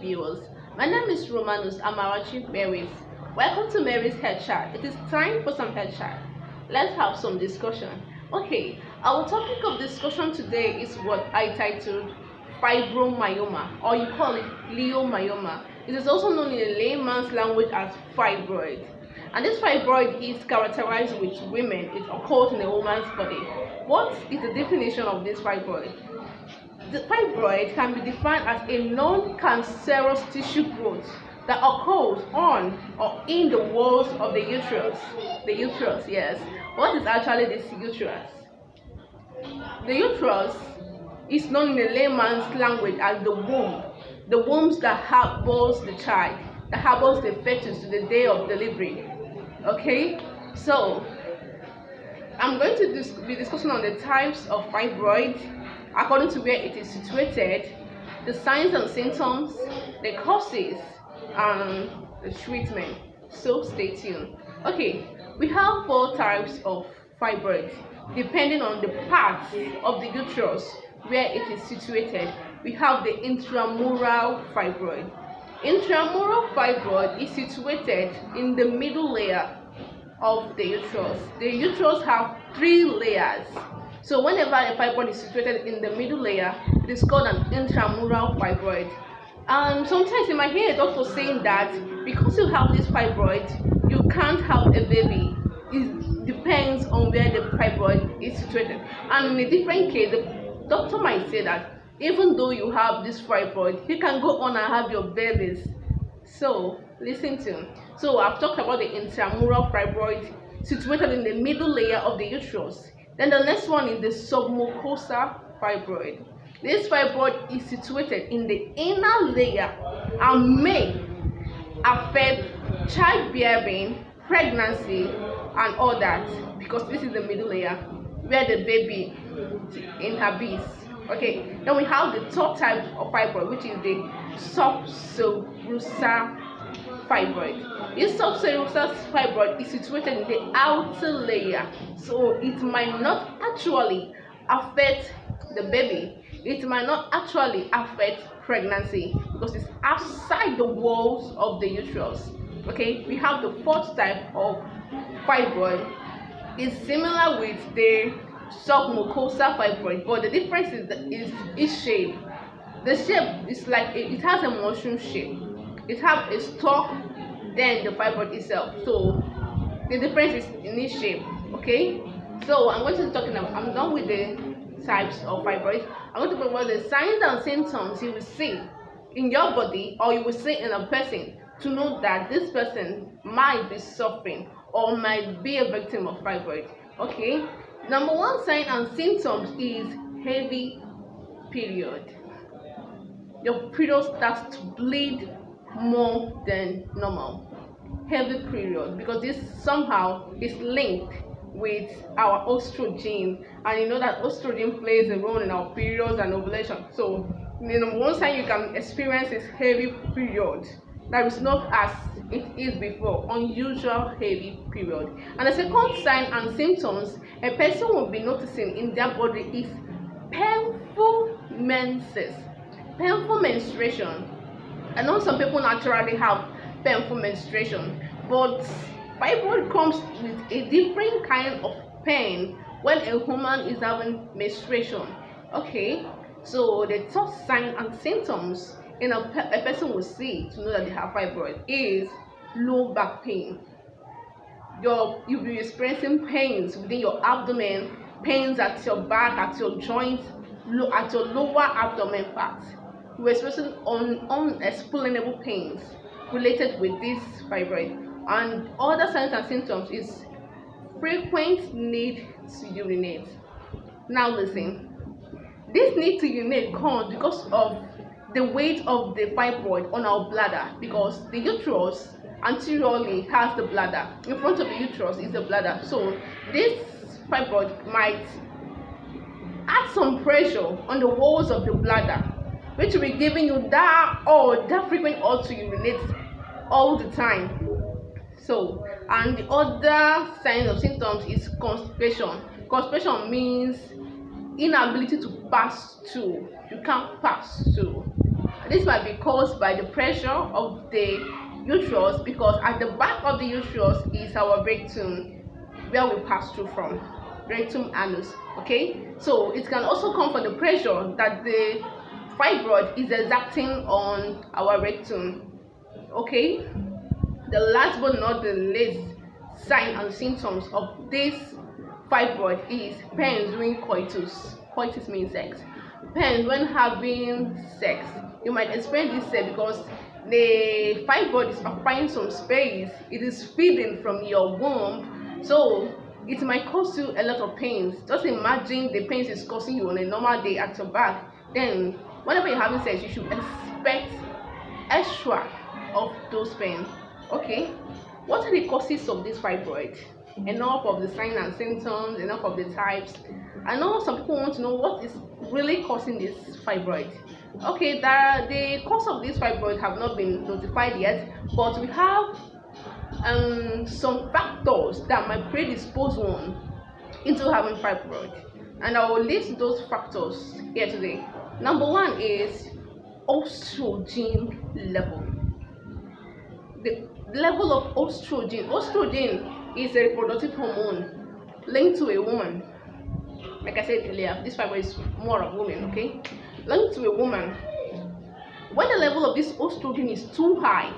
Viewers, my name is Romanus Amarachi Mary's. Welcome to Mary's Head Chat. It is time for some head chat. Let's have some discussion. Okay, our topic of discussion today is what I titled fibromyoma, or you call it leiomyoma. It is also known in a layman's language as fibroid. And this fibroid is characterized with women. It occurs in a woman's body. What is the definition of this fibroid? The fibroid can be defined as a non-cancerous tissue growth that occurs on or in the walls of the uterus. The uterus, yes. What is actually this uterus? The uterus is known in a layman's language as the womb. The wombs that harbors the child, that harbors the fetus to the day of delivery. Okay, so I'm going to be discussing on the types of fibroid according to where it is situated, the signs and symptoms, the causes, and the treatment. So stay tuned. Okay, we have 4 types of fibroid depending on the part of the uterus where it is situated. We have the intramural fibroid. Intramural fibroid is situated in the middle layer of the uterus. The uterus have 3 layers. So whenever a fibroid is situated in the middle layer, it is called an intramural fibroid. And sometimes you might hear a doctor saying that because you have this fibroid, you can't have a baby. It depends on where the fibroid is situated. And in a different case, the doctor might say that even though you have this fibroid, you can go on and have your babies. So listen to. So I've talked about the intramural fibroid situated in the middle layer of the uterus. Then the next one is the submucosal fibroid. This fibroid is situated in the inner layer and may affect childbearing, pregnancy, and all that, because this is the middle layer where the baby inhabits. Okay, then we have the third type of fibroid, which is the subserosal fibroid. This subserosal fibroid is situated in the outer layer, so it might not actually affect the baby. It might not actually affect pregnancy because it's outside the walls of the uterus. Okay, we have the fourth type of fibroid. It's similar with the submucosal fibroid, but the difference is its shape. The shape is like it has a mushroom shape. It has a stalk, then the fibroid itself. So the difference is in its shape. Okay, so I'm going to be talking about. I'm done with the types of fibroid. I'm going to talk about the signs and symptoms you will see in your body or you will see in a person to know that this person might be suffering or might be a victim of fibroid. Okay, number 1 sign and symptoms is heavy period. Your period starts to bleed more than normal. Heavy period, because this somehow is linked with our estrogen, and you know that estrogen plays a role in our periods and ovulation. So the number 1 sign you can experience is heavy period. That is not as it is before, unusual heavy period. And the second sign and symptoms a person will be noticing in their body is painful menses, painful menstruation. I know some people naturally have painful menstruation, but fibroid comes with a different kind of pain when a woman is having menstruation. Okay, so the third sign and symptoms in a person will see to know that they have fibroid is low back pain. You'll be experiencing pains within your abdomen, pains at your back, at your joints, at your lower abdomen part. You're experiencing unexplainable pains related with this fibroid. And other signs and symptoms is frequent need to urinate. Now listen, this need to urinate comes because of the weight of the fibroid on our bladder, because the uterus anteriorly has the bladder. In front of the uterus is the bladder. So this fibroid might add some pressure on the walls of the bladder, which will be giving you that frequent urge to urinate all the time. So, and the other signs of symptoms is constipation. Constipation means inability to pass through. You can't pass through. This might be caused by the pressure of the uterus, because at the back of the uterus is our rectum, where we pass through from, rectum anus. Okay, so it can also come from the pressure that the fibroid is exerting on our rectum. Okay, the last but not the least sign and symptoms of this fibroid is pains during coitus. Coitus means sex. Pains when having sex. You might experience this because the fibroid is occupying some space. It is feeding from your womb, so it might cause you a lot of pains. Just imagine the pains it's causing you on a normal day at your back. Then whenever you're having sex, you should expect extra of those pains. Okay, what are the causes of this fibroid? Enough of the signs and symptoms, enough of the types. I know some people want to know what is really causing this fibroid. Okay, the cause of this fibroid have not been notified yet, but we have some factors that might predispose one into having fibroid, and I will list those factors here today. Number one is estrogen level. The level of estrogen. Estrogen is a reproductive hormone linked to a woman. Like I said earlier, this fibroid is more of women. Okay, linked to a woman. When the level of this estrogen is too high,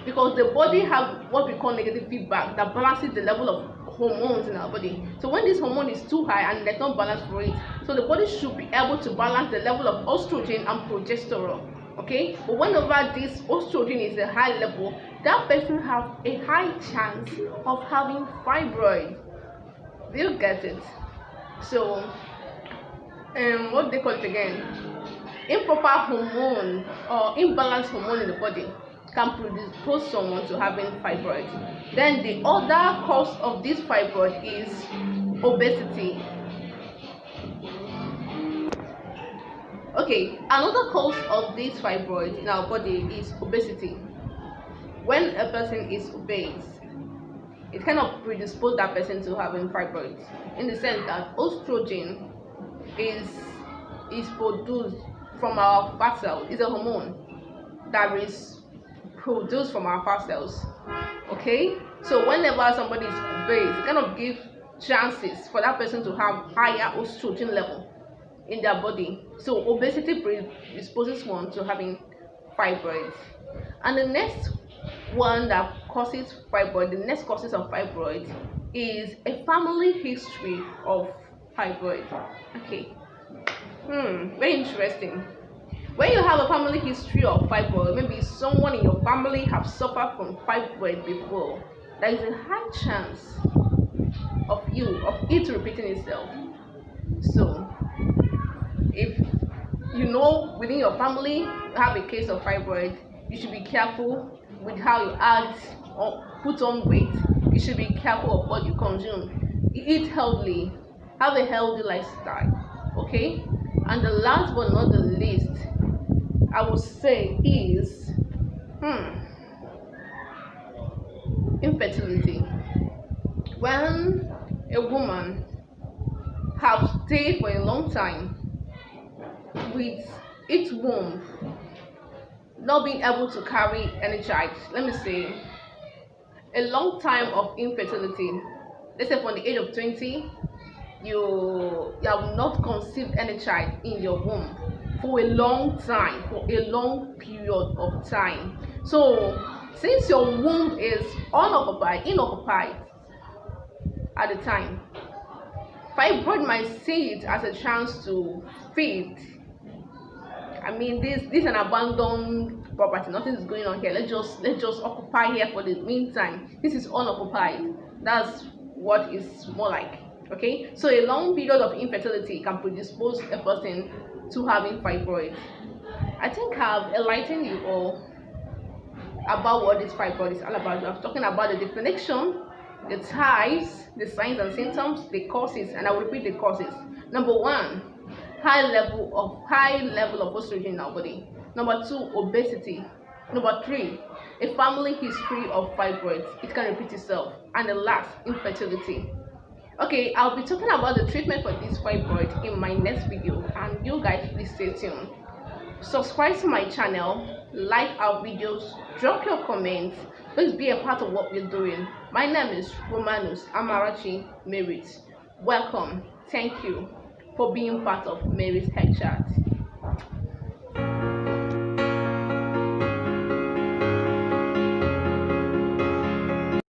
because the body have what we call negative feedback that balances the level of hormones in our body. So when this hormone is too high and there's no balance for it, so the body should be able to balance the level of estrogen and progesterone. Okay, but whenever this estrogen is a high level, that person have a high chance of having fibroid. Do you get it? So what they call it again, improper hormone or imbalanced hormone in the body can predispose someone to having fibroid. Then the other cause of this fibroid is obesity. Okay, another cause of this fibroid in our body is obesity. When a person is obese, it kind of predisposes that person to having fibroids, in the sense that estrogen is produced from our fat cells. It's a hormone that is produced from our fat cells. Okay, so whenever somebody is obese, it kind of gives chances for that person to have higher estrogen level in their body. So obesity predisposes one to having fibroids. And the next one that causes fibroid, the next causes of fibroid, is a family history of fibroid. Okay, very interesting. When you have a family history of fibroid, maybe someone in your family have suffered from fibroid before, there is a high chance of it repeating itself. So if you know within your family you have a case of fibroid, you should be careful with how you act or put on weight. You should be careful of what you consume. Eat healthily, have a healthy lifestyle. Okay, and the last but not the least, I would say, is infertility. When a woman has stayed for a long time with its womb not being able to carry any child, let me say a long time of infertility, let's say from the age of 20, you have not conceived any child in your womb for a long time, for a long period of time. So since your womb is inoccupied at the time, fibroid might see it as a chance to feed. I mean, this is an abandoned property. Nothing is going on here. Let's just occupy here for the meantime. This is unoccupied. That's what it's more like. Okay, so a long period of infertility can predispose a person to having fibroid. I think I've enlightened you all about what this fibroid is all about. I'm talking about the definition, the types, the signs and symptoms, the causes, and I will repeat the causes. Number one, high level of estrogen in our body. Number two, obesity. Number three, a family history of fibroids. It can repeat itself. And the last, infertility. Okay, I'll be talking about the treatment for this fibroid in my next video, and you guys please stay tuned. Subscribe to my channel, like our videos, drop your comments. Please be a part of what we're doing. My name is Romanus Amarachi Merit. Welcome. Thank you for being part of Mary's Head Chat.